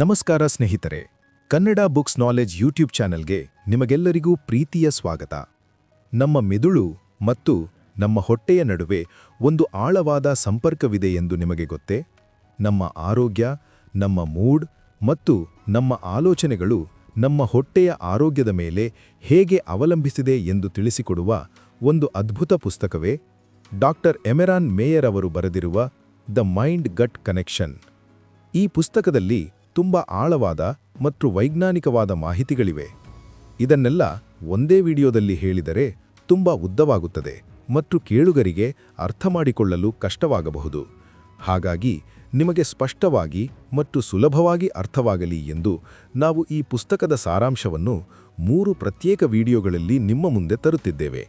ನಮಸ್ಕಾರ ಸ್ನೇಹಿತರೆ, Kannada books knowledge YouTube ಚಾನೆಲ್ಗೆ ನಿಮಗೆಲ್ಲರಿಗೂ ಪ್ರೀತಿಯ ಸ್ವಾಗತ. ನಮ್ಮ ಮೆದುಳು ಮತ್ತು ನಮ್ಮ ಹೊಟ್ಟೆಯ ನಡುವೆ ಒಂದು ಆಳವಾದ ಸಂಪರ್ಕವಿದೆ ಎಂದು ನಿಮಗೆ ಗೊತ್ತೇ? ನಮ್ಮ ಆರೋಗ್ಯ, ನಮ್ಮ ಮೂಡ್ ಮತ್ತು ನಮ್ಮ ಆಲೋಚನೆಗಳು ನಮ್ಮ ಹೊಟ್ಟೆಯ ಆರೋಗ್ಯದ ಮೇಲೆ ಹೇಗೆ ಅವಲಂಬಿಸಿದೆ ಎಂದು ತಿಳಿಸಿಕೊಡುವ ಒಂದು ಅದ್ಭುತ ಪುಸ್ತಕವೇ ಡಾಕ್ಟರ್ ಎಮೆರಾನ್ ಮೇಯರ್ ಅವರು ಬರೆದಿರುವ ದ ಮೈಂಡ್ ಗಟ್ ಕನೆಕ್ಷನ್. ಈ ಪುಸ್ತಕದಲ್ಲಿ ತುಂಬ ಆಳವಾದ ಮತ್ತು ವೈಜ್ಞಾನಿಕವಾದ ಮಾಹಿತಿಗಳಿವೆ. ಇದನ್ನೆಲ್ಲ ಒಂದೇ ವಿಡಿಯೋದಲ್ಲಿ ಹೇಳಿದರೆ ತುಂಬ ಉದ್ದವಾಗುತ್ತದೆ ಮತ್ತು ಕೇಳುಗರಿಗೆ ಅರ್ಥಮಾಡಿಕೊಳ್ಳಲು ಕಷ್ಟವಾಗಬಹುದು. ಹಾಗಾಗಿ ನಿಮಗೆ ಸ್ಪಷ್ಟವಾಗಿ ಮತ್ತು ಸುಲಭವಾಗಿ ಅರ್ಥವಾಗಲಿ ಎಂದು ನಾವು ಈ ಪುಸ್ತಕದ ಸಾರಾಂಶವನ್ನು 3 ಪ್ರತ್ಯೇಕ ವಿಡಿಯೋಗಳಲ್ಲಿ ನಿಮ್ಮ ಮುಂದೆ ತರುತ್ತಿದ್ದೇವೆ.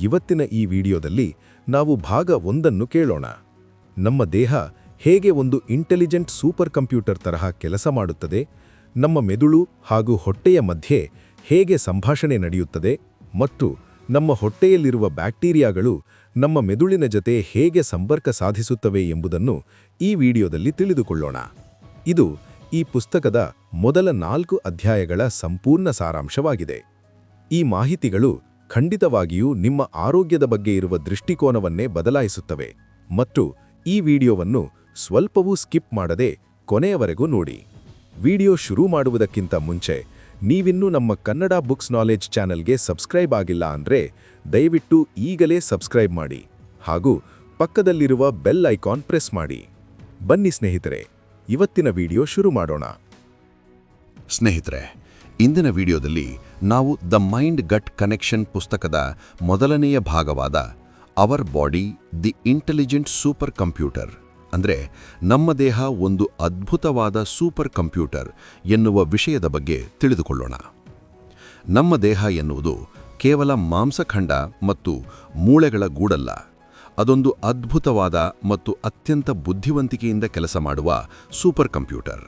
ಇವತ್ತಿನ ಈ ವಿಡಿಯೋದಲ್ಲಿ ನಾವು ಭಾಗ 1 ಕೇಳೋಣ. ನಮ್ಮ ದೇಹ ಹೇಗೆ ಒಂದು ಇಂಟೆಲಿಜೆಂಟ್ ಸೂಪರ್ ಕಂಪ್ಯೂಟರ್ ತರಹ ಕೆಲಸ ಮಾಡುತ್ತದೆ, ನಮ್ಮ ಮೆದುಳು ಹಾಗೂ ಹೊಟ್ಟೆಯ ಮಧ್ಯೆ ಹೇಗೆ ಸಂಭಾಷಣೆ ನಡೆಯುತ್ತದೆ ಮತ್ತು ನಮ್ಮ ಹೊಟ್ಟೆಯಲ್ಲಿರುವ ಬ್ಯಾಕ್ಟೀರಿಯಾಗಳು ನಮ್ಮ ಮೆದುಳಿನ ಜೊತೆ ಹೇಗೆ ಸಂಪರ್ಕ ಸಾಧಿಸುತ್ತವೆ ಎಂಬುದನ್ನು ಈ ವಿಡಿಯೋದಲ್ಲಿ ತಿಳಿದುಕೊಳ್ಳೋಣ. ಇದು ಈ ಪುಸ್ತಕದ ಮೊದಲ 4 ಅಧ್ಯಾಯಗಳ ಸಂಪೂರ್ಣ ಸಾರಾಂಶವಾಗಿದೆ. ಈ ಮಾಹಿತಿಗಳು ಖಂಡಿತವಾಗಿಯೂ ನಿಮ್ಮ ಆರೋಗ್ಯದ ಬಗ್ಗೆ ಇರುವ ದೃಷ್ಟಿಕೋನವನ್ನೇ ಬದಲಾಯಿಸುತ್ತವೆ ಮತ್ತು ಈ ವಿಡಿಯೋವನ್ನು ಸ್ವಲ್ಪವೂ ಸ್ಕಿಪ್ ಮಾಡದೆ ಕೊನೆಯವರೆಗೂ ನೋಡಿ. ವಿಡಿಯೋ ಶುರು ಮಾಡುವುದಕ್ಕಿಂತ ಮುಂಚೆ ನೀವಿನ್ನೂ ನಮ್ಮ ಕನ್ನಡ ಬುಕ್ಸ್ ನಾಲೆಜ್ ಚಾನೆಲ್ಗೆ ಸಬ್ಸ್ಕ್ರೈಬ್ ಆಗಿಲ್ಲ ಅಂದರೆ ದಯವಿಟ್ಟು ಈಗಲೇ ಸಬ್ಸ್ಕ್ರೈಬ್ ಮಾಡಿ ಹಾಗೂ ಪಕ್ಕದಲ್ಲಿರುವ ಬೆಲ್ ಐಕಾನ್ ಪ್ರೆಸ್ ಮಾಡಿ. ಬನ್ನಿ ಸ್ನೇಹಿತರೆ, ಇವತ್ತಿನ ವಿಡಿಯೋ ಶುರು ಮಾಡೋಣ. ಸ್ನೇಹಿತರೆ, ಇಂದಿನ ವಿಡಿಯೋದಲ್ಲಿ ನಾವು ದ ಮೈಂಡ್ ಗಟ್ ಕನೆಕ್ಷನ್ ಪುಸ್ತಕದ ಮೊದಲನೆಯ ಭಾಗವಾದ our body the intelligent super computer ಅಂದರೆ ನಮ್ಮ ದೇಹ ಒಂದು ಅದ್ಭುತವಾದ ಸೂಪರ್ ಕಂಪ್ಯೂಟರ್ ಎನ್ನುವ ವಿಷಯದ ಬಗ್ಗೆ ತಿಳಿದುಕೊಳ್ಳೋಣ. ನಮ್ಮ ದೇಹ ಎನ್ನುವುದು ಕೇವಲ ಮಾಂಸಖಂಡ ಮತ್ತು ಮೂಳೆಗಳ ಗೂಡಲ್ಲ. ಅದೊಂದು ಅದ್ಭುತವಾದ ಮತ್ತು ಅತ್ಯಂತ ಬುದ್ಧಿವಂತಿಕೆಯಿಂದ ಕೆಲಸ ಮಾಡುವ ಸೂಪರ್ ಕಂಪ್ಯೂಟರ್.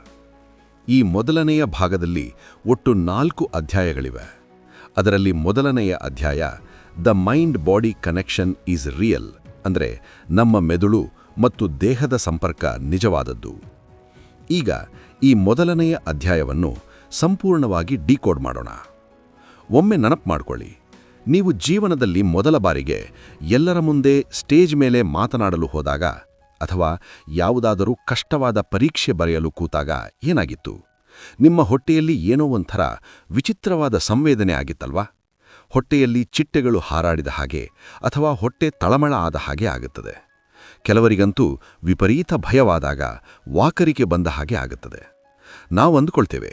ಈ ಮೊದಲನೆಯ ಭಾಗದಲ್ಲಿ ಒಟ್ಟು 4 ಅಧ್ಯಾಯಗಳಿವೆ. ಅದರಲ್ಲಿ ಮೊದಲನೆಯ ಅಧ್ಯಾಯ the mind body connection is real ಅಂದರೆ ನಮ್ಮ ಮೆದುಳು ಮತ್ತು ದೇಹದ ಸಂಪರ್ಕ ನಿಜವಾದದ್ದು. ಈಗ ಈ ಮೊದಲನೆಯ ಅಧ್ಯಾಯವನ್ನು ಸಂಪೂರ್ಣವಾಗಿ ಡಿಕೋಡ್ ಮಾಡೋಣ. ಒಮ್ಮೆ ನೆನಪು ಮಾಡಿಕೊಳ್ಳಿ, ನೀವು ಜೀವನದಲ್ಲಿ ಮೊದಲ ಬಾರಿಗೆ ಎಲ್ಲರ ಮುಂದೆ ಸ್ಟೇಜ್ ಮೇಲೆ ಮಾತನಾಡಲು ಹೋದಾಗ ಅಥವಾ ಯಾವುದಾದರೂ ಕಷ್ಟವಾದ ಪರೀಕ್ಷೆ ಬರೆಯಲು ಕೂತಾಗ ಏನಾಗಿತ್ತು? ನಿಮ್ಮ ಹೊಟ್ಟೆಯಲ್ಲಿ ಏನೋ ಒಂಥರ ವಿಚಿತ್ರವಾದ ಸಂವೇದನೆ ಆಗಿತ್ತಲ್ವಾ? ಹೊಟ್ಟೆಯಲ್ಲಿ ಚಿಟ್ಟೆಗಳು ಹಾರಾಡಿದ ಹಾಗೆ ಅಥವಾ ಹೊಟ್ಟೆ ತಳಮಳ ಆದ ಹಾಗೆ ಆಗುತ್ತದೆ. ಕೆಲವರಿಗಂತೂ ವಿಪರೀತ ಭಯವಾದಾಗ ವಾಕರಿಕೆ ಬಂದ ಹಾಗೆ ಆಗುತ್ತದೆ. ನಾವು ಅಂದುಕೊಳ್ತೇವೆ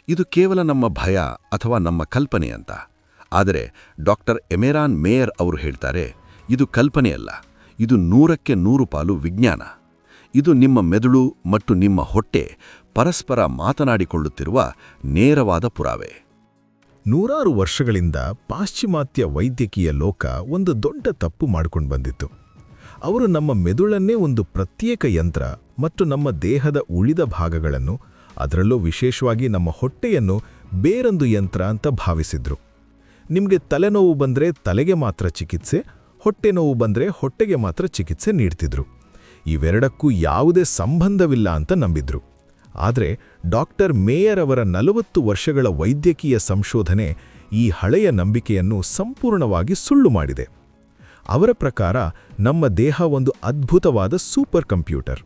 ಇದು ಕೇವಲ ನಮ್ಮ ಭಯ ಅಥವಾ ನಮ್ಮ ಕಲ್ಪನೆ ಅಂತ. ಆದರೆ ಡಾಕ್ಟರ್ ಎಮೆರಾನ್ ಮೇಯರ್ ಅವರು ಹೇಳ್ತಾರೆ, ಇದು ಕಲ್ಪನೆಯಲ್ಲ, ಇದು 100ಕ್ಕೆ 100 ಪಾಲು ವಿಜ್ಞಾನ. ಇದು ನಿಮ್ಮ ಮೆದುಳು ಮತ್ತು ನಿಮ್ಮ ಹೊಟ್ಟೆ ಪರಸ್ಪರ ಮಾತನಾಡಿಕೊಳ್ಳುತ್ತಿರುವ ನೇರವಾದ ಪುರಾವೆ. ನೂರಾರು ವರ್ಷಗಳಿಂದ ಪಾಶ್ಚಿಮಾತ್ಯ ವೈದ್ಯಕೀಯ ಲೋಕ ಒಂದು ದೊಡ್ಡ ತಪ್ಪು ಮಾಡಿಕೊಂಡು ಬಂದಿತ್ತು. ಅವರು ನಮ್ಮ ಮೆದುಳನ್ನೇ ಒಂದು ಪ್ರತ್ಯೇಕ ಯಂತ್ರ ಮತ್ತು ನಮ್ಮ ದೇಹದ ಉಳಿದ ಭಾಗಗಳನ್ನು, ಅದರಲ್ಲೂ ವಿಶೇಷವಾಗಿ ನಮ್ಮ ಹೊಟ್ಟೆಯನ್ನು ಬೇರೊಂದು ಯಂತ್ರ ಅಂತ ಭಾವಿಸಿದ್ರು. ನಿಮಗೆ ತಲೆನೋವು ಬಂದರೆ ತಲೆಗೆ ಮಾತ್ರ ಚಿಕಿತ್ಸೆ, ಹೊಟ್ಟೆ ನೋವು ಬಂದರೆ ಹೊಟ್ಟೆಗೆ ಮಾತ್ರ ಚಿಕಿತ್ಸೆ ನೀಡ್ತಿದ್ರು. ಇವೆರಡಕ್ಕೂ ಯಾವುದೇ ಸಂಬಂಧವಿಲ್ಲ ಅಂತ ನಂಬಿದ್ರು. ಆದರೆ ಡಾಕ್ಟರ್ ಮೇಯರ್ ಅವರ 40 ವರ್ಷಗಳ ವೈದ್ಯಕೀಯ ಸಂಶೋಧನೆ ಈ ಹಳೆಯ ನಂಬಿಕೆಯನ್ನು ಸಂಪೂರ್ಣವಾಗಿ ಸುಳ್ಳು ಮಾಡಿದೆ. ಅವರ ಪ್ರಕಾರ ನಮ್ಮ ದೇಹ ಒಂದು ಅದ್ಭುತವಾದ ಸೂಪರ್ ಕಂಪ್ಯೂಟರ್.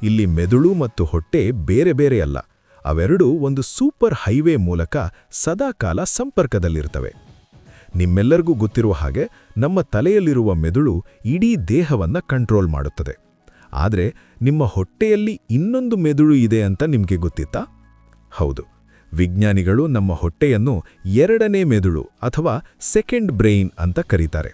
ಇಲ್ಲಿ ಮೆದುಳು ಮತ್ತು ಹೊಟ್ಟೆ ಬೇರೆ ಬೇರೆ ಅಲ್ಲ, ಅವೆರಡೂ ಒಂದು ಸೂಪರ್ ಹೈವೇ ಮೂಲಕ ಸದಾಕಾಲ ಸಂಪರ್ಕದಲ್ಲಿರ್ತವೆ. ನಿಮ್ಮೆಲ್ಲರಿಗೂ ಗೊತ್ತಿರುವ ಹಾಗೆ ನಮ್ಮ ತಲೆಯಲ್ಲಿರುವ ಮೆದುಳು ಇಡೀ ದೇಹವನ್ನು ಕಂಟ್ರೋಲ್ ಮಾಡುತ್ತದೆ. ಆದರೆ ನಿಮ್ಮ ಹೊಟ್ಟೆಯಲ್ಲಿ ಇನ್ನೊಂದು ಮೆದುಳು ಇದೆ ಅಂತ ನಿಮಗೆ ಗೊತ್ತಿತ್ತಾ? ಹೌದು, ವಿಜ್ಞಾನಿಗಳು ನಮ್ಮ ಹೊಟ್ಟೆಯನ್ನು 2ನೇ ಮೆದುಳು ಅಥವಾ ಸೆಕೆಂಡ್ ಬ್ರೈನ್ ಅಂತ ಕರೀತಾರೆ.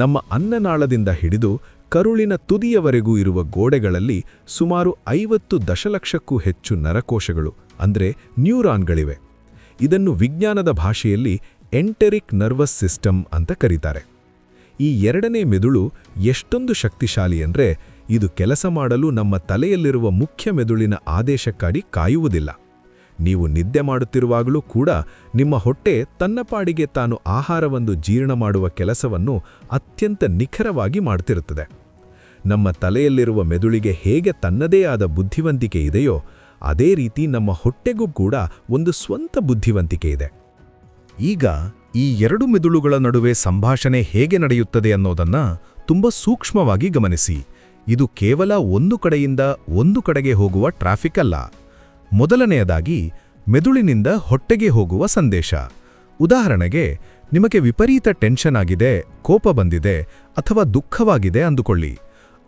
ನಮ್ಮ ಅನ್ನನಾಳದಿಂದ ಹಿಡಿದು ಕರುಳಿನ ತುದಿಯವರೆಗೂ ಇರುವ ಗೋಡೆಗಳಲ್ಲಿ ಸುಮಾರು 50 ದಶಲಕ್ಷಕ್ಕೂ ಹೆಚ್ಚು ನರಕೋಶಗಳು ಅಂದರೆ ನ್ಯೂರಾನ್ಗಳಿವೆ. ಇದನ್ನು ವಿಜ್ಞಾನದ ಭಾಷೆಯಲ್ಲಿ ಎಂಟರಿಕ್ ನರ್ವಸ್ ಸಿಸ್ಟಮ್ ಅಂತ ಕರೀತಾರೆ. ಈ 2ನೇ ಮೆದುಳು ಎಷ್ಟೊಂದು ಶಕ್ತಿಶಾಲಿ ಅಂದರೆ ಇದು ಕೆಲಸ ಮಾಡಲು ನಮ್ಮ ತಲೆಯಲ್ಲಿರುವ ಮುಖ್ಯ ಮೆದುಳಿನ ಆದೇಶಕ್ಕಾಗಿ ಕಾಯುವುದಿಲ್ಲ. ನೀವು ನಿದ್ದೆ ಮಾಡುತ್ತಿರುವಾಗಲೂ ಕೂಡ ನಿಮ್ಮ ಹೊಟ್ಟೆ ತನ್ನ ಪಾಡಿಗೆ ತಾನು ಆಹಾರವನ್ನು ಜೀರ್ಣ ಮಾಡುವ ಕೆಲಸವನ್ನು ಅತ್ಯಂತ ನಿಖರವಾಗಿ ಮಾಡುತ್ತಿರುತ್ತದೆ. ನಮ್ಮ ತಲೆಯಲ್ಲಿರುವ ಮೆದುಳಿಗೆ ಹೇಗೆ ತನ್ನದೇ ಆದ ಬುದ್ಧಿವಂತಿಕೆ ಇದೆಯೋ ಅದೇ ರೀತಿ ನಮ್ಮ ಹೊಟ್ಟೆಗೂ ಕೂಡ ಒಂದು ಸ್ವಂತ ಬುದ್ಧಿವಂತಿಕೆ ಇದೆ. ಈಗ ಈ ಎರಡು ಮೆದುಳುಗಳ ನಡುವೆ ಸಂಭಾಷಣೆ ಹೇಗೆ ನಡೆಯುತ್ತದೆ ಅನ್ನೋದನ್ನ ತುಂಬ ಸೂಕ್ಷ್ಮವಾಗಿ ಗಮನಿಸಿ. ಇದು ಕೇವಲ ಒಂದು ಕಡೆಯಿಂದ ಒಂದು ಕಡೆಗೆ ಹೋಗುವ ಟ್ರಾಫಿಕ್ ಅಲ್ಲ. ಮೊದಲನೆಯದಾಗಿ, ಮೆದುಳಿನಿಂದ ಹೊಟ್ಟೆಗೆ ಹೋಗುವ ಸಂದೇಶ. ಉದಾಹರಣೆಗೆ, ನಿಮಗೆ ವಿಪರೀತ ಟೆನ್ಷನ್ ಆಗಿದೆ, ಕೋಪ ಬಂದಿದೆ ಅಥವಾ ದುಃಖವಾಗಿದೆ ಅಂದುಕೊಳ್ಳಿ.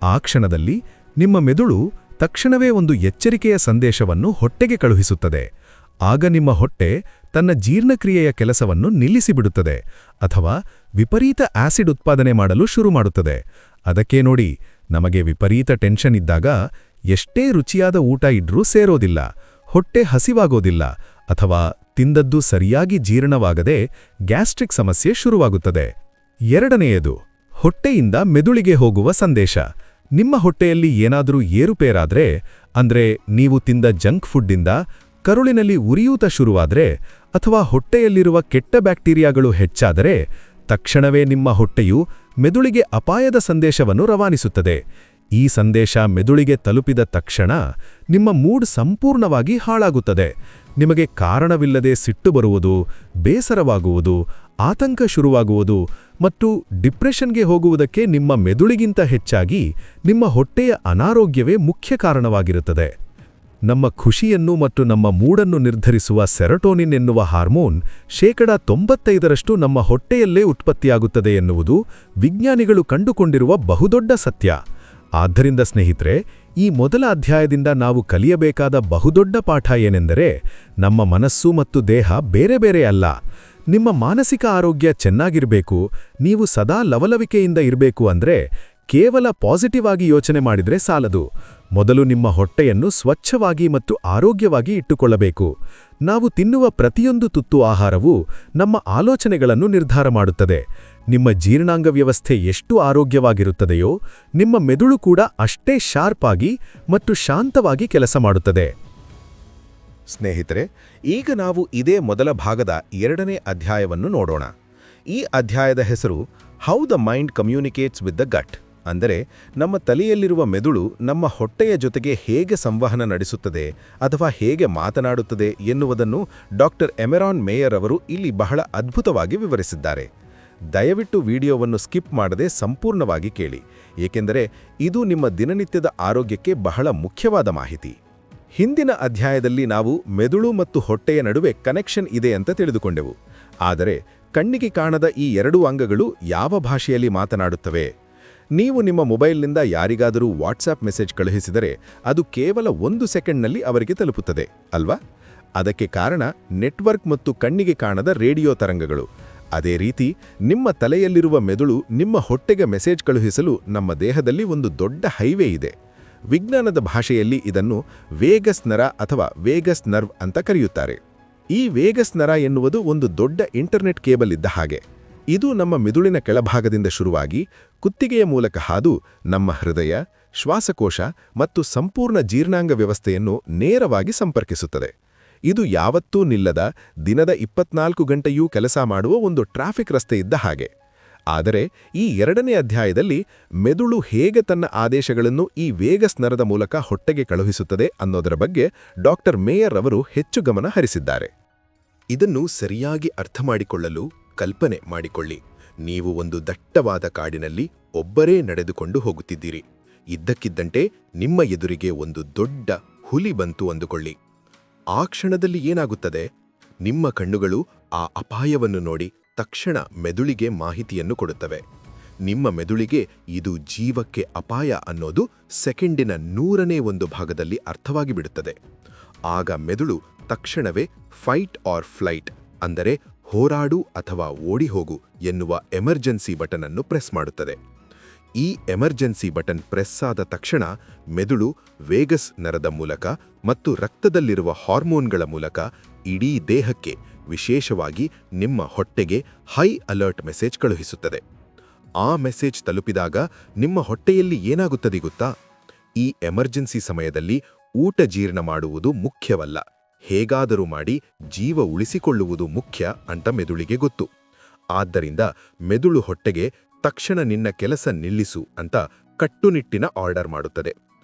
ಆ ಕ್ಷಣದಲ್ಲಿ ನಿಮ್ಮ ಮೆದುಳು ತಕ್ಷಣವೇ ಒಂದು ಎಚ್ಚರಿಕೆಯ ಸಂದೇಶವನ್ನು ಹೊಟ್ಟೆಗೆ ಕಳುಹಿಸುತ್ತದೆ. ಆಗ ನಿಮ್ಮ ಹೊಟ್ಟೆ ತನ್ನ ಜೀರ್ಣಕ್ರಿಯೆಯ ಕೆಲಸವನ್ನು ನಿಲ್ಲಿಸಿಬಿಡುತ್ತದೆ ಅಥವಾ ವಿಪರೀತ ಆಸಿಡ್ ಉತ್ಪಾದನೆ ಮಾಡಲು ಶುರು ಮಾಡುತ್ತದೆ. ಅದಕ್ಕೆ ನೋಡಿ, ನಮಗೆ ವಿಪರೀತ ಟೆನ್ಷನ್ ಇದ್ದಾಗ ಎಷ್ಟೇ ರುಚಿಯಾದ ಊಟ ಇದ್ರೂ ಸೇರೋದಿಲ್ಲ, ಹೊಟ್ಟೆ ಹಸಿವಾಗೋದಿಲ್ಲ ಅಥವಾ ತಿಂದದ್ದು ಸರಿಯಾಗಿ ಜೀರ್ಣವಾಗದೆ ಗ್ಯಾಸ್ಟ್ರಿಕ್ ಸಮಸ್ಯೆ ಶುರುವಾಗುತ್ತದೆ. ಎರಡನೆಯದು, ಹೊಟ್ಟೆಯಿಂದ ಮೆದುಳಿಗೆ ಹೋಗುವ ಸಂದೇಶ. ನಿಮ್ಮ ಹೊಟ್ಟೆಯಲ್ಲಿ ಏನಾದರೂ ಏರುಪೇರಾದ್ರೆ, ಅಂದ್ರೆ ನೀವು ತಿಂದ ಜಂಕ್ ಫುಡ್ಡಿಂದ ಕರುಳಿನಲ್ಲಿ ಉರಿಯೂತ ಶುರುವಾದ್ರೆ ಅಥವಾ ಹೊಟ್ಟೆಯಲ್ಲಿರುವ ಕೆಟ್ಟ ಬ್ಯಾಕ್ಟೀರಿಯಾಗಳು ಹೆಚ್ಚಾದರೆ, ತಕ್ಷಣವೇ ನಿಮ್ಮ ಹೊಟ್ಟೆಯು ಮೆದುಳಿಗೆ ಅಪಾಯದ ಸಂದೇಶವನ್ನು ರವಾನಿಸುತ್ತದೆ. ಈ ಸಂದೇಶ ಮೆದುಳಿಗೆ ತಲುಪಿದ ತಕ್ಷಣ ನಿಮ್ಮ ಮೂಡ್ ಸಂಪೂರ್ಣವಾಗಿ ಹಾಳಾಗುತ್ತದೆ. ನಿಮಗೆ ಕಾರಣವಿಲ್ಲದೆ ಸಿಟ್ಟು ಬರುವುದು, ಬೇಸರವಾಗುವುದು, ಆತಂಕ ಶುರುವಾಗುವುದು ಮತ್ತು ಡಿಪ್ರೆಷನ್ಗೆ ಹೋಗುವುದಕ್ಕೆ ನಿಮ್ಮ ಮೆದುಳಿಗಿಂತ ಹೆಚ್ಚಾಗಿ ನಿಮ್ಮ ಹೊಟ್ಟೆಯ ಅನಾರೋಗ್ಯವೇ ಮುಖ್ಯ ಕಾರಣವಾಗಿರುತ್ತದೆ. ನಮ್ಮ ಖುಷಿಯನ್ನು ಮತ್ತು ನಮ್ಮ ಮೂಡನ್ನು ನಿರ್ಧರಿಸುವ ಸೆರೋಟೋನಿನ್ ಎನ್ನುವ ಹಾರ್ಮೋನ್ 95% ನಮ್ಮ ಹೊಟ್ಟೆಯಲ್ಲೇ ಉತ್ಪತ್ತಿಯಾಗುತ್ತದೆ ಎನ್ನುವುದು ವಿಜ್ಞಾನಿಗಳು ಕಂಡುಕೊಂಡಿರುವ ಬಹುದೊಡ್ಡ ಸತ್ಯ. ಆದ್ದರಿಂದ ಸ್ನೇಹಿತರೆ, ಈ ಮೊದಲ ಅಧ್ಯಾಯದಿಂದ ನಾವು ಕಲಿಯಬೇಕಾದ ಬಹುದೊಡ್ಡ ಪಾಠ ಏನೆಂದರೆ, ನಮ್ಮ ಮನಸ್ಸು ಮತ್ತು ದೇಹ ಬೇರೆ ಬೇರೆ ಅಲ್ಲ. ನಿಮ್ಮ ಮಾನಸಿಕ ಆರೋಗ್ಯ ಚೆನ್ನಾಗಿರಬೇಕು, ನೀವು ಸದಾ ಲವಲವಿಕೆಯಿಂದ ಇರಬೇಕು ಅಂದ್ರೆ ಕೇವಲ ಪಾಸಿಟಿವ್ ಆಗಿ ಯೋಚನೆ ಮಾಡಿದ್ರೆ ಸಾಲದು. ಮೊದಲು ನಿಮ್ಮ ಹೊಟ್ಟೆಯನ್ನು ಸ್ವಚ್ಛವಾಗಿ ಮತ್ತು ಆರೋಗ್ಯವಾಗಿ ಇಟ್ಟುಕೊಳ್ಳಬೇಕು. ನಾವು ತಿನ್ನುವ ಪ್ರತಿಯೊಂದು ತುತ್ತು ಆಹಾರವೂ ನಮ್ಮ ಆಲೋಚನೆಗಳನ್ನು ನಿರ್ಧಾರ ಮಾಡುತ್ತದೆ. ನಿಮ್ಮ ಜೀರ್ಣಾಂಗ ವ್ಯವಸ್ಥೆ ಎಷ್ಟು ಆರೋಗ್ಯವಾಗಿರುತ್ತದೆಯೋ, ನಿಮ್ಮ ಮೆದುಳು ಕೂಡ ಅಷ್ಟೇ ಶಾರ್ಪ್ ಆಗಿ ಮತ್ತು ಶಾಂತವಾಗಿ ಕೆಲಸ ಮಾಡುತ್ತದೆ. ಸ್ನೇಹಿತರೆ, ಈಗ ನಾವು ಇದೇ ಮೊದಲ ಭಾಗದ 2ನೇ ಅಧ್ಯಾಯವನ್ನು ನೋಡೋಣ. ಈ ಅಧ್ಯಾಯದ ಹೆಸರು how the mind communicates with the gut, ಅಂದರೆ ನಮ್ಮ ತಲೆಯಲ್ಲಿರುವ ಮೆದುಳು ನಮ್ಮ ಹೊಟ್ಟೆಯ ಜೊತೆಗೆ ಹೇಗೆ ಸಂವಹನ ನಡೆಸುತ್ತದೆ ಅಥವಾ ಹೇಗೆ ಮಾತನಾಡುತ್ತದೆ ಎನ್ನುವುದನ್ನು ಡಾಕ್ಟರ್ ಎಮೆರಾನ್ ಮೇಯರ್ ಅವರು ಇಲ್ಲಿ ಬಹಳ ಅದ್ಭುತವಾಗಿ ವಿವರಿಸಿದ್ದಾರೆ. ದಯವಿಟ್ಟು ವಿಡಿಯೋವನ್ನು ಸ್ಕಿಪ್ ಮಾಡದೆ ಸಂಪೂರ್ಣವಾಗಿ ಕೇಳಿ, ಏಕೆಂದರೆ ಇದು ನಿಮ್ಮ ದಿನನಿತ್ಯದ ಆರೋಗ್ಯಕ್ಕೆ ಬಹಳ ಮುಖ್ಯವಾದ ಮಾಹಿತಿ. ಹಿಂದಿನ ಅಧ್ಯಾಯದಲ್ಲಿ ನಾವು ಮೆದುಳು ಮತ್ತು ಹೊಟ್ಟೆಯ ನಡುವೆ ಕನೆಕ್ಷನ್ ಇದೆ ಅಂತ ತಿಳಿದುಕೊಂಡೆವು. ಆದರೆ ಕಣ್ಣಿಗೆ ಕಾಣದ ಈ ಎರಡೂ ಅಂಗಗಳು ಯಾವ ಭಾಷೆಯಲ್ಲಿ ಮಾತನಾಡುತ್ತವೆ? ನೀವು ನಿಮ್ಮ ಮೊಬೈಲ್ನಿಂದ ಯಾರಿಗಾದರೂ ವಾಟ್ಸಾಪ್ ಮೆಸೇಜ್ ಕಳುಹಿಸಿದರೆ ಅದು ಕೇವಲ 1 ಸೆಕೆಂಡ್ನಲ್ಲಿ ಅವರಿಗೆ ತಲುಪುತ್ತದೆ ಅಲ್ವಾ? ಅದಕ್ಕೆ ಕಾರಣ ನೆಟ್ವರ್ಕ್ ಮತ್ತು ಕಣ್ಣಿಗೆ ಕಾಣದ ರೇಡಿಯೋ ತರಂಗಗಳು. ಅದೇ ರೀತಿ ನಿಮ್ಮ ತಲೆಯಲ್ಲಿರುವ ಮೆದುಳು ನಿಮ್ಮ ಹೊಟ್ಟೆಗೆ ಮೆಸೇಜ್ ಕಳುಹಿಸಲು ನಮ್ಮ ದೇಹದಲ್ಲಿ ಒಂದು ದೊಡ್ಡ ಹೈವೇ ಇದೆ. ವಿಜ್ಞಾನದ ಭಾಷೆಯಲ್ಲಿ ಇದನ್ನು ವೇಗಸ್ ನರ ಅಥವಾ ವೇಗಸ್ ನರ್ವ್ ಅಂತ ಕರೆಯುತ್ತಾರೆ. ಈ ವೇಗಸ್ ನರ ಎನ್ನುವುದು ಒಂದು ದೊಡ್ಡ ಇಂಟರ್ನೆಟ್ ಕೇಬಲ್ ಇದ್ದ ಹಾಗೆ. ಇದು ನಮ್ಮ ಮೆದುಳಿನ ಕೆಳಭಾಗದಿಂದ ಶುರುವಾಗಿ ಕುತ್ತಿಗೆಯ ಮೂಲಕ ಹಾದು ನಮ್ಮ ಹೃದಯ, ಶ್ವಾಸಕೋಶ ಮತ್ತು ಸಂಪೂರ್ಣ ಜೀರ್ಣಾಂಗ ವ್ಯವಸ್ಥೆಯನ್ನು ನೇರವಾಗಿ ಸಂಪರ್ಕಿಸುತ್ತದೆ. ಇದು ಯಾವತ್ತೂ ನಿಲ್ಲದ, ದಿನದ 24 ಗಂಟೆಯೂ ಕೆಲಸ ಮಾಡುವ ಒಂದು ಟ್ರಾಫಿಕ್ ರಸ್ತೆ ಇದ್ದ ಹಾಗೆ. ಆದರೆ ಈ 2ನೇ ಅಧ್ಯಾಯದಲ್ಲಿ ಮೆದುಳು ಹೇಗೆ ತನ್ನ ಆದೇಶಗಳನ್ನು ಈ ವೇಗಸ್ ನರದ ಮೂಲಕ ಹೊಟ್ಟೆಗೆ ಕಳುಹಿಸುತ್ತದೆ ಅನ್ನೋದರ ಬಗ್ಗೆ ಡಾಕ್ಟರ್ ಮೇಯರ್ ಅವರು ಹೆಚ್ಚು ಗಮನ ಹರಿಸಿದ್ದಾರೆ. ಇದನ್ನು ಸರಿಯಾಗಿ ಅರ್ಥಮಾಡಿಕೊಳ್ಳಲು ಕಲ್ಪನೆ ಮಾಡಿಕೊಳ್ಳಿ. ನೀವು ಒಂದು ದಟ್ಟವಾದ ಕಾಡಿನಲ್ಲಿ ಒಬ್ಬರೇ ನಡೆದುಕೊಂಡು ಹೋಗುತ್ತಿದ್ದೀರಿ. ಇದ್ದಕ್ಕಿದ್ದಂತೆ ನಿಮ್ಮ ಎದುರಿಗೆ ಒಂದು ದೊಡ್ಡ ಹುಲಿ ಬಂತು ಅಂದುಕೊಳ್ಳಿ. ಆ ಕ್ಷಣದಲ್ಲಿ ಏನಾಗುತ್ತದೆ? ನಿಮ್ಮ ಕಣ್ಣುಗಳು ಆ ಅಪಾಯವನ್ನು ನೋಡಿ ತಕ್ಷಣ ಮೆದುಳಿಗೆ ಮಾಹಿತಿಯನ್ನು ಕೊಡುತ್ತವೆ. ನಿಮ್ಮ ಮೆದುಳಿಗೆ ಇದು ಜೀವಕ್ಕೆ ಅಪಾಯ ಅನ್ನೋದು ಸೆಕೆಂಡಿನ 100ನೇ ಒಂದು ಭಾಗದಲ್ಲಿ ಅರ್ಥವಾಗಿ ಬಿಡುತ್ತದೆ. ಆಗ ಮೆದುಳು ತಕ್ಷಣವೇ ಫೈಟ್ ಆರ್ ಫ್ಲೈಟ್, ಅಂದರೆ ಹೋರಾಡು ಅಥವಾ ಓಡಿಹೋಗು ಎನ್ನುವ ಎಮರ್ಜೆನ್ಸಿ ಬಟನ್ ಅನ್ನು ಪ್ರೆಸ್ ಮಾಡುತ್ತದೆ. ಈ ಎಮರ್ಜೆನ್ಸಿ ಬಟನ್ ಪ್ರೆಸ್ ಆದ ತಕ್ಷಣ ಮೆದುಳು ವೇಗಸ್ ನರದ ಮೂಲಕ ಮತ್ತು ರಕ್ತದಲ್ಲಿರುವ ಹಾರ್ಮೋನ್ಗಳ ಮೂಲಕ ಇಡೀ ದೇಹಕ್ಕೆ, ವಿಶೇಷವಾಗಿ ನಿಮ್ಮ ಹೊಟ್ಟೆಗೆ ಹೈ ಅಲರ್ಟ್ ಮೆಸೇಜ್ ಕಳುಹಿಸುತ್ತದೆ. ಆ ಮೆಸೇಜ್ ತಲುಪಿದಾಗ ನಿಮ್ಮ ಹೊಟ್ಟೆಯಲ್ಲಿ ಏನಾಗುತ್ತದೆ ಗೊತ್ತಾ? ಈ ಎಮರ್ಜೆನ್ಸಿ ಸಮಯದಲ್ಲಿ ಊಟ ಜೀರ್ಣ ಮಾಡುವುದು ಮುಖ್ಯವಲ್ಲ, ಹೇಗಾದರೂ ಮಾಡಿ ಜೀವ ಉಳಿಸಿಕೊಳ್ಳುವುದು ಮುಖ್ಯ ಅಂತ ಮೆದುಳಿಗೆ ಗೊತ್ತು. ಆದ್ದರಿಂದ ಮೆದುಳು ಹೊಟ್ಟೆಗೆ ತಕ್ಷಣ ನಿನ್ನ ಕೆಲಸ ನಿಲ್ಲಿಸು ಅಂತ ಕಟ್ಟುನಿಟ್ಟಿನ ಆರ್ಡರ್ ಮಾಡುತ್ತದೆ.